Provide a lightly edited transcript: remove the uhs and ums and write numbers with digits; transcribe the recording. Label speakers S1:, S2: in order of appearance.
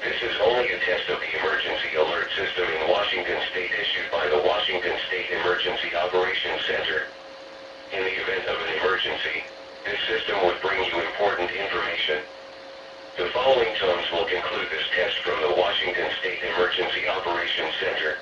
S1: This is only a test of the emergency alert system in Washington State issued by the Washington State Emergency Operations Center. In the event of an emergency, this system would bring you important information. The following tones will conclude this test from the Washington State Emergency Operations Center.